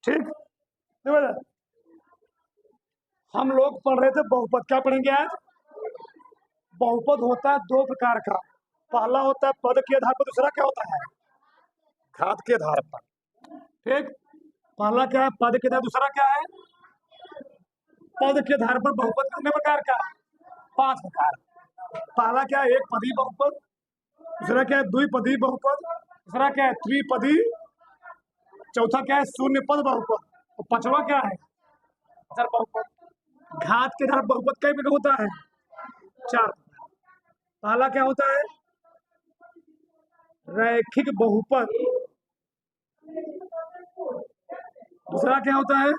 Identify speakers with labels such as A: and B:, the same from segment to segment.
A: ठीक। देखो ना, हम लोग पढ़ रहे थे बहुपद। क्या पढ़ेंगे आज? बहुपद होता है दो प्रकार का। पहला होता है पद के आधार पर, दूसरा क्या होता है? घात के आधार पर। ठीक। पहला क्या है? पद के आधार। दूसरा क्या है? पद के आधार पर बहुपद कितने प्रकार का? 5 प्रकार। पहला क्या है? एक पदी बहुपद। दूसरा क्या है? द्विपदी बहुपद। तीसरा क्या है? त्रिपदी। चौथा क्या है? शून्य पद बहुपद। और पांचवा क्या है? अचर बहुपद। घात के आधार बहुपद कई प्रकार होता है? 4। पहला क्या होता है? रैखिक बहुपद। दूसरा क्या होता है?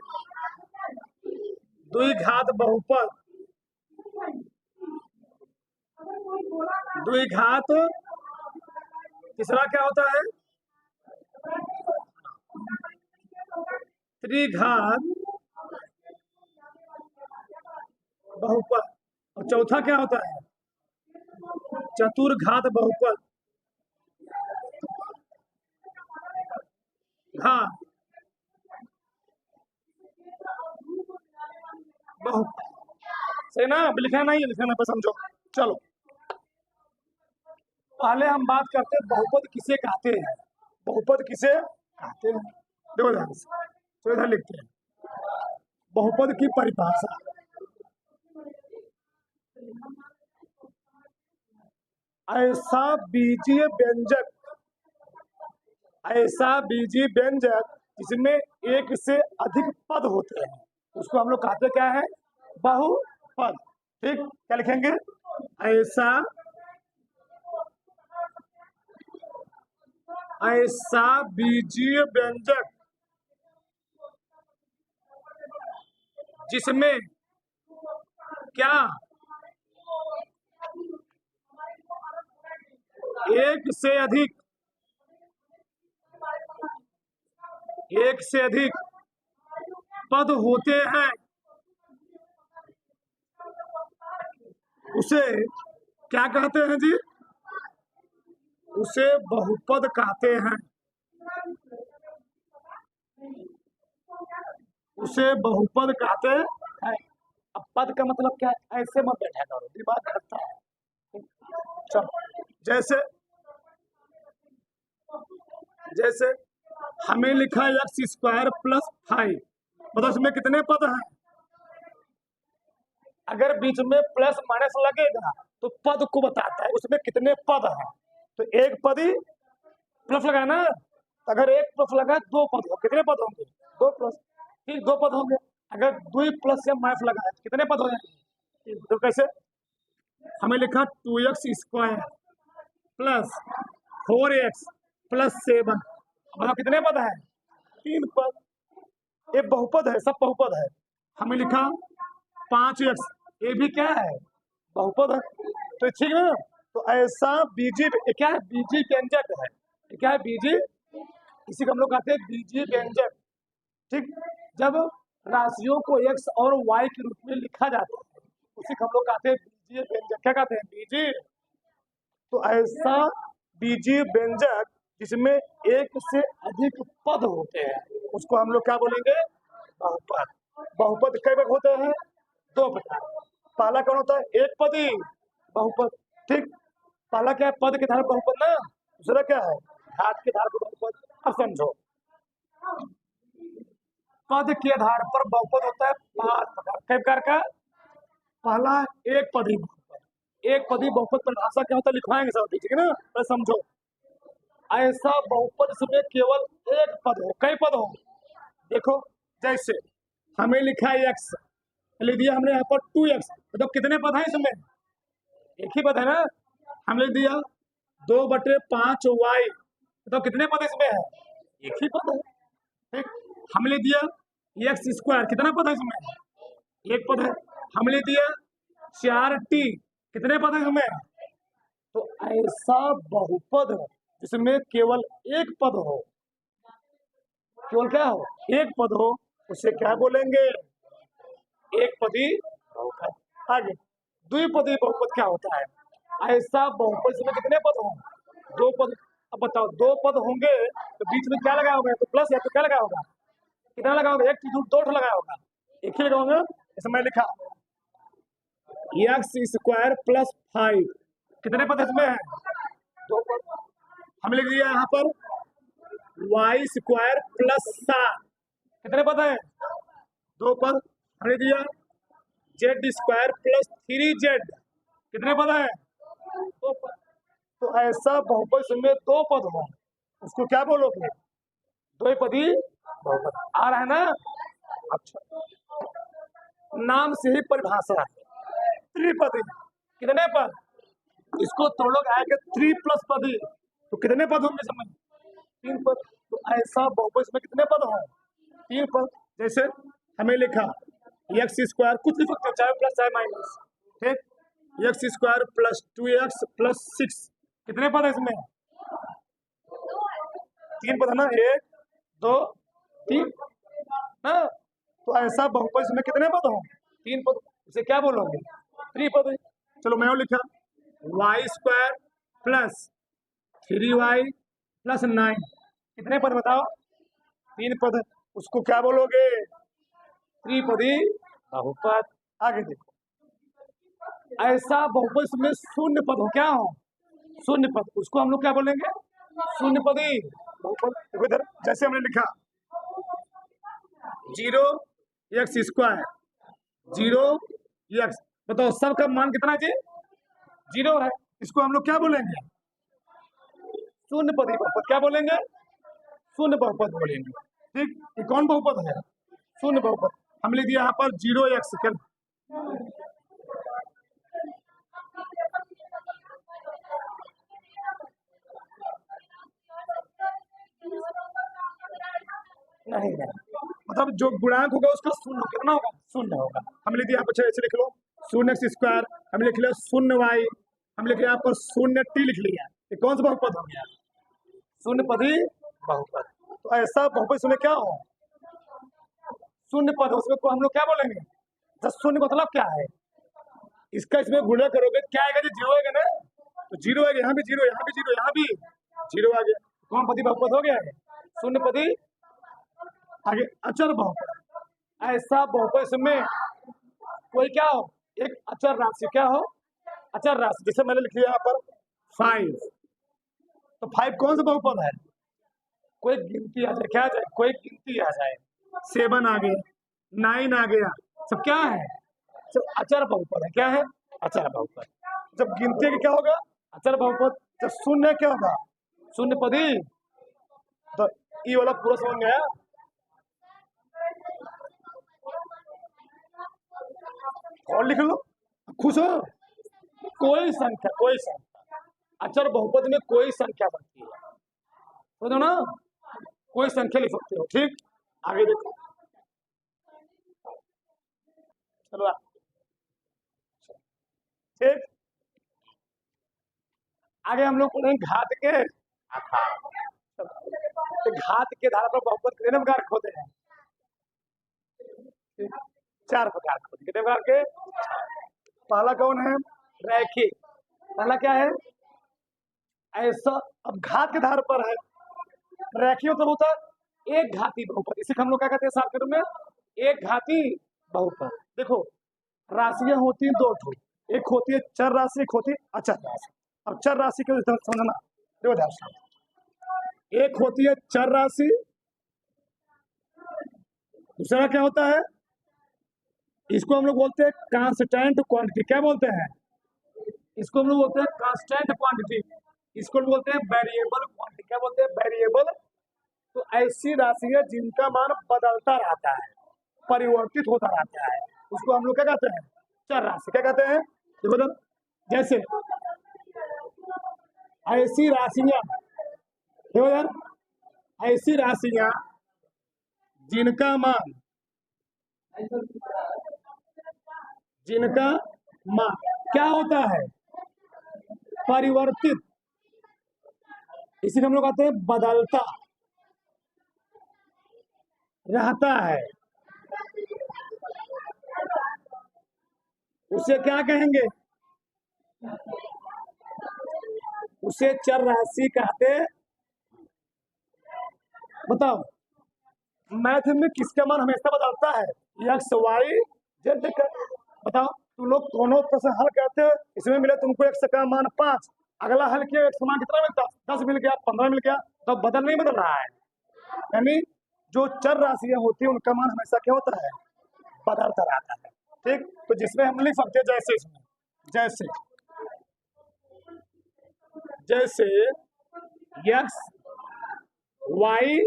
A: द्विघात बहुपद। द्विघात। तीसरा क्या होता है? त्रिघात बहुपद। और चौथा क्या होता है? चतुर्घात बहुपद। घात बहुपद। सही ना? अब लिखा नहीं है, लिखना पर समझो। चलो, पहले हम बात करते हैं बहुपद किसे कहते हैं। बहुपद किसे कहते हैं? देखो ध्यान से, तो इधर लिखते हैं बहुपद की परिभाषा। ऐसा बीजीय व्यंजक, ऐसा बीजीय व्यंजक जिसमें एक से अधिक पद होते हैं, उसको हम लोग कहते क्या है? बहुपद। ठीक। क्या लिखेंगे? ऐसा, ऐसा बीजीय व्यंजक जिसमें क्या एक से अधिक, एक से अधिक पद होते हैं, उसे क्या कहते हैं जी? उसे बहुपद कहते हैं। उसे बहुपद कहते हैं। अब पद का मतलब क्या है? ऐसे मत बैठा करो, दिमाग खटता है। चलो, जैसे जैसे हमें लिखा है x² + 5। मतलब इसमें कितने पद हैं? अगर बीच में प्लस माइनस लगेगा तो पद को बताता है उसमें कितने पद हैं। तो एक पद ही प्लस लगा ना, अगर एक प्लस लगा 2 पद हो, कितने पद होंगे? 2 प्लस। ठीक, 2 पद होंगे। अगर 2 प्लस या माइनस लगा है कितने पद हो जाएंगे? तो कैसे? हमें लिखा 2x² + 4x + 7। मतलब कितने पद है? 3 पद। ये बहुपद है, सब बहुपद है। हमें लिखा 5x, ये भी क्या है? बहुपद है। तो ठीक है ना? तो ऐसा बीजी, क्या है? बीजी व्यंजक है। क्या है? बीजी। इसी को हम लोग कहते हैं बीजी व्यंजक। ठीक। जब राशियों को x और y के रूप में लिखा जाता है उसी को हम लोग कहते हैं बीजीय व्यंजक। क्या कहते हैं? बीजी। तो ऐसा बीजीय व्यंजक जिसमें एक से अधिक पद होते हैं उसको हम लोग क्या बोलेंगे? बहुपद। बहुपद कई प्रकार होते हैं? 2 प्रकार। पहला कौन होता है? एक पदी बहुपद। ठीक। पहला क्या है? पद के आधार पर बहुपद ना। दूसरा क्या है? घात के आधार पर बहुपद। अब समझो, पद के आधार पर बहुपद होता है 5 प्रकार। कई प्रकार का? पहला एक पदी बहुपद। एक पदी बहुपद परिभाषा क्या होता है लिखवाएंगे सब, ठीक है ना? तो समझो, ऐसा बहुपद जिसमें केवल एक पद हो। कई पद हो? देखो, जैसे हमें लिखा है x, लिख दिया हमने यहाँ पर 2x। तो कितने पद हैं इसमें? एक ही पद है ना। हम लिख दिया 2/5y। तो कितने पद इसमें है? एक ही पद है। ठीक। हम लिख दिया x²। कितना पद है इसमें? एक पद है। हम लिख दिया 4t। कितने पद है इसमें? तो ऐसा बहुपद जिसमें केवल एक पद हो, केवल क्या हो? एक पद हो, उसे क्या बोलेंगे? एक पदी बहुपद। आगे, द्विपदी बहुपद क्या होता है? ऐसा बहुपद जिसमें कितने पद हों? 2 पद। अब बताओ, 2 पद होंगे तो बीच में क्या लगा होगा? तो प्लस है, तो क्या लगा होगा? कितना लगाओगे? एक दो ठो लगाया होगा, एक ही लगाओगे। जैसे मैं लिखा एक्स स्क्वायर प्लस 5, कितने पद इसमें है? 2 पद। हम लिख दिया यहाँ पर वाई स्क्वायर प्लस 7, कितने पद है? 2 पद। हमने दिया जेड स्क्वायर प्लस 3z, कितने पद है? 2 पद। तो ऐसा बहुपद जिसमें 2 पद हो उसको क्या बोलोगे? द्विपदी बहुपद। आ रहा है ना? अच्छा, नाम से ही परिभाषा है त्रिपदी। कितने पद? इसको तोड़ोगे आएगा 3 प्लस पदी, तो कितने पद होंगे समझ? 3 पद। तो ऐसा बहुपद इसमें कितने पद हों? 3 पद। जैसे हमें लिखा एक्स स्क्वायर, कुछ लिख सकते हो चाहे प्लस चाहे माइनस, ठीक। X square plus 2x plus 6, कितने पद है इसमें? 3 पद है ना, 1 2 3 ना। तो ऐसा बहुपद इसमें कितने पद हों? 3 पद। इसे क्या बोलोगे? त्रिपद। चलो मैं लिखा Y square plus 3y plus 9, कितने पद बताओ? 3 पद। उसको क्या बोलोगे? त्रिपदी बहुपद। आगे देखो, ऐसा बहुपद इसमें शून्य पद हो, क्या हो? शून्य पद, उसको हम लोग क्या बोलेंगे? शून्य पदी बहुपद। देखो इधर, जैसे हमने लिखा 0x स्क्वायर 0x, बताओ सबका मान कितना है? 0 है। इसको हम लोग क्या बोलेंगे? शून्य पदी बहुपद। क्या बोलेंगे? शून्य बहुपद बोलेंगे, ठीक। ये कौन बहुपद है? शून्य बहुपद। हम लिख दिया यहाँ पर 0x, नहीं मतलब जो गुणांक होगा उसका शून्य कितना होगा? शून्य होगा। हम लिख दिया यहाँ पर ऐसे लिख लो 0x स्क्वायर, हम लिख लिया 0y, हम लिख यहाँ पर 0t लिख लिया। ये कौन सा बहुपद हो गया? शून्य पदी बहुपद। तो ऐसा बहुपद इसमें क्या हो? शून्य पद। उसमें को हम लोग क्या बोलेंगे? शून्य मतलब क्या है? इसका इसमें गुणा करोगे क्या आएगा? 0 आएगा ना, तो 0 आएगा, यहाँ भी 0, यहाँ भी 0, यहाँ भी 0 आ गया। कौन पदी बहुपद हो गया? शून्य पदी। आगे अचर बहुपद। ऐसा बहुपद इसमें कोई क्या हो? एक अचर राशि। क्या हो? अचर राशि। जैसे मैंने लिख लिया यहाँ पर 5, तो 5 कौन सा बहुपद है? कोई गिनती आ जाए, क्या आ जाए? कोई गिनती आ जाए। 7 आ गया, 9 आ गया, सब क्या है? सब अचर बहुपद है। क्या है? अचर बहुपद। जब गिनती है क्या होगा? अचर बहुपद। जब शून्य क्या होगा? शून्य पदी। तो ये वाला पूरा समझ में आया? और लिख लो, खुश हो। कोई संख्या, कोई संख्या अचर बहुपद में कोई संख्या बनती है, समझो ना? कोई संख्या लिख सकते हो, ठीक। आगे देखो, चलो ठीक। आगे हम लोग पढ़ेंगे घात के आधार। तो घात के आधार पर बहुपद कितने प्रकार के होते हैं? 4 प्रकार के होते हैं। कितने प्रकार के? पहला कौन है? रैखिक। पहला क्या है? ऐसा। अब घात के आधार पर है। रैखिक मतलब होता है एक घाती बहुपद। इसे हम लोग क्या कहते हैं शॉर्टकट में? एक घाती बहुपद। देखो राशियां होती हैं 2 ठो, एक होती है चर राशि, एक होती है अचर राशि। अब चर राशि के समझना, देखो ध्यान से। एक होती है चर राशि, दूसरा क्या होता है? इसको हम लोग बोलते हैं कांस्टेंट क्वांटिटी। क्या बोलते हैं? इसको हम लोग बोलते हैं कांस्टेंट क्वांटिटी। इसको हम बोलते हैं वेरिएबल क्वांटिटी। क्या बोलते हैं? वेरिएबल। तो ऐसी राशि है जिनका मान बदलता रहता है, परिवर्तित होता रहता है, उसको हम लोग क्या कहते हैं? चर राशि। क्या कहते हैं? देखो तो, जैसे ऐसी राशियां, देखो यार, ऐसी राशियां जिनका मान क्या होता है? परिवर्तित। इसी को हम लोग कहते हैं बदलता रहता है, उसे क्या कहेंगे? उसे चर राशि कहते। बताओ, मैथ में किसका मान हमेशा बदलता है? एक्स वाई जेड का। बताओ तुम लोग दोनों प्रश्न हल करते हो, इसमें मिले तुमको एक्स का मान 5, अगला हल किया एक्स का मान कितना मिलता? 10 मिल गया, 15 मिल गया, तो बदल नहीं बदल रहा है। यानी जो चर राशियां होती है उनका मान हमेशा क्या होता है? बदलता रहता है। ठीक, तो जिसमें हम लिख सकते हैं जैसे इसमें जैसे जैसे X Y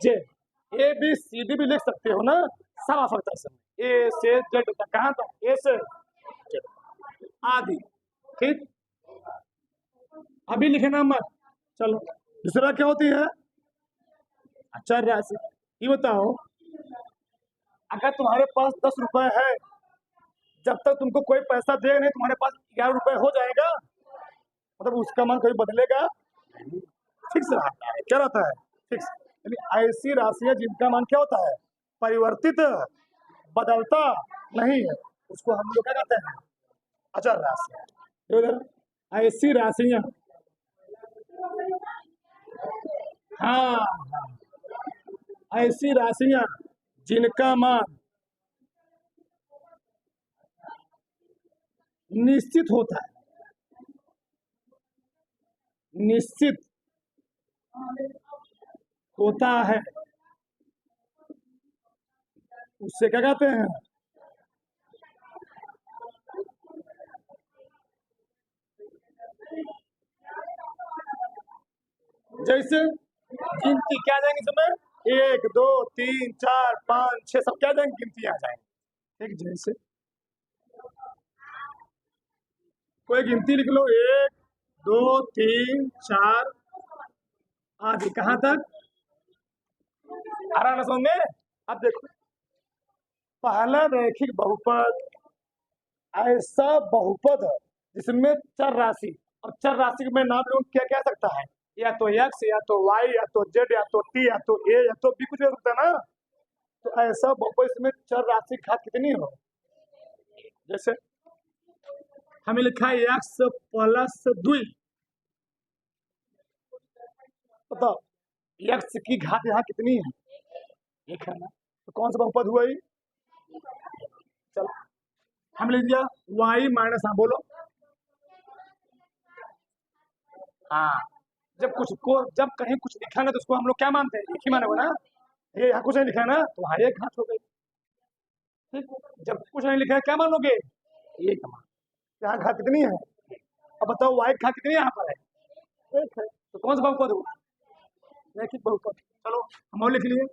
A: Z, A B C D भी लिख सकते हो ना, सब आ सकता है। ए से जेड तक, कहाँ तक? ए से जेड आदि। ठीक, अभी लिखना मत। चलो दूसरा क्या होती है? चर राशि। ये बताओ, अगर तुम्हारे पास 10 रुपए है, जब तक तुमको कोई पैसा देगा नहीं, तुम्हारे पास 11 रुपए हो जाएगा, मतलब उसका मान कभी बदलेगा? फिक्स रहता है। क्या रहता है? फिक्स। यानी ऐसी राशियां जिनका मान क्या होता है? परिवर्तित, बदलता नहीं है, उसको हम लोग क्या कहते हैं? अचर राशियां। इधर ऐसी राशियां, हाँ हाँ, ऐसी राशियां जिनका मान निश्चित होता है, निश्चित होता है, उससे क्या कहते हैं? जैसे गिनती क्या जाएंगे इसमें? 1 2 3 4 5 6 सब क्या जाएंगे? गिनती आ जाएंगे। ठीक, जैसे कोई गिनती लिख लो, 1 2 3 4 आदि, कहाँ तक? आ रहा ना समझ में? अब देखो, पहला रैखिक बहुपद ऐसा बहुपद जिसमें चर राशि, और चर राशि में नाम लोग क्या क्या सकता है? या तो एक्स, या तो वाई, या तो जेड, या तो टी, या तो ए, या तो बी, कुछ हो सकता है ना। तो ऐसा बहुपद इसमें चर राशि घात कितनी हो? जैसे हमें लिखा है एक्स प्लस 2, बताओ एक्स की घात यहाँ कितनी है? एक है ना, तो कौन सा बहुपद हुआ ये? चलो हम लिख दिया वाई माइनस, हाँ बोलो। हाँ, जब कुछ को, जब कहीं कुछ लिखा ना तो उसको हम लोग क्या मानते हैं? एक ही माने हो ना। ये यहाँ कुछ नहीं लिखा है ना, तो हाँ एक घात हो गई। ठीक, जब कुछ नहीं लिखा है क्या मानोगे? एक मान। यहाँ घात कितनी है? अब बताओ वाई घात कितनी यहाँ पर है? एक है, तो कौन सा बहुपद हुआ? रैखिक बहुपद। चलो हम और लिख लिए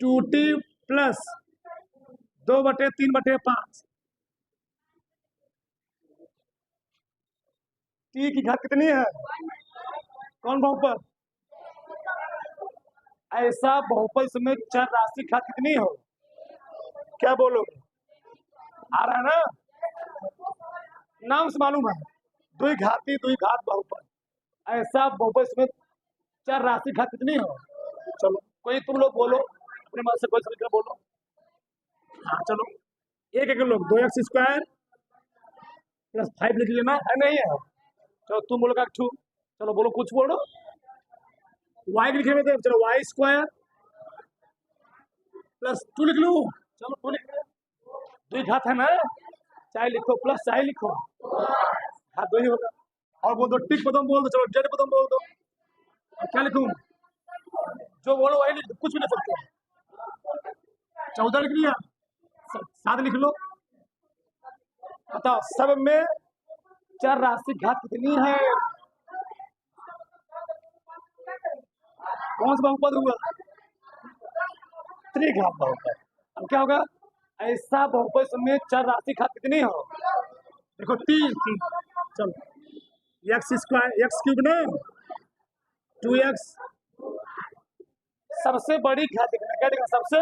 A: 2t प्लस 2/3/5, टी की घात कितनी है? कौन बहुपद? ऐसा बहुपद इसमें चर राशि घात कितनी हो? क्या बोलोगे? आ रहा है ना, नाम से मालूम है, द्विघाती द्विघात बहुपद। ऐसा बहुपद इसमें चर राशि घात कितनी हो? चलो कोई तुम लोग बोलो, अपने मन से कोई समझ कर बोलो। हाँ चलो, एक एक लोग 2x² प्लस 5 लिख लेना है, नहीं है? चलो तुम बोलो का 2, चलो बोलो, कुछ बोलो। वाई लिखे हुए थे, चलो y² प्लस 2 लिख लूँ। चलो 2 लिख लो, द्विघात है ना, चाहे लिखो प्लस चाहे लिखो, हाँ 2 ही होगा। और बोल दो टिक पदम बोल दो, चलो जेड पदम बोल दो। और क्या लिखूं? जो बोलो वही लिख, कुछ भी लिख सकते हो। 14 लिख लिया, 7 लिख लो। बताओ सब में चर राशि घात कितनी है? कौन सा बहुपद हुआ? त्रिघात बहुपद। अब क्या होगा? ऐसा बहुपद में चर राशि घात कितनी हो? देखो 3 चलो x² x³ ना, 2x, सबसे बड़ी घात देखना, क्या देखना? सबसे,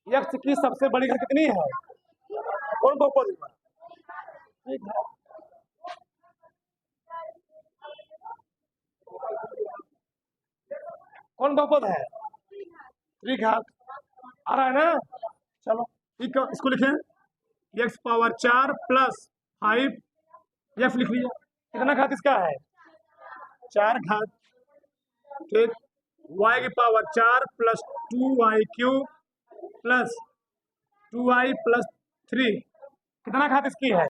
A: x की सबसे बड़ी घात कितनी है? कौन बहुपद हुआ? कौन बहुपद है? त्रिघात। आ रहा है ना? चलो ठीक है, इसको लिखें x⁴ प्लस 5 f लिख लिया। कितना घात इसका है? 4 घात। ठीक, वाई की power 4 plus 2y³ plus 2y plus 3। कितना घात इसकी है?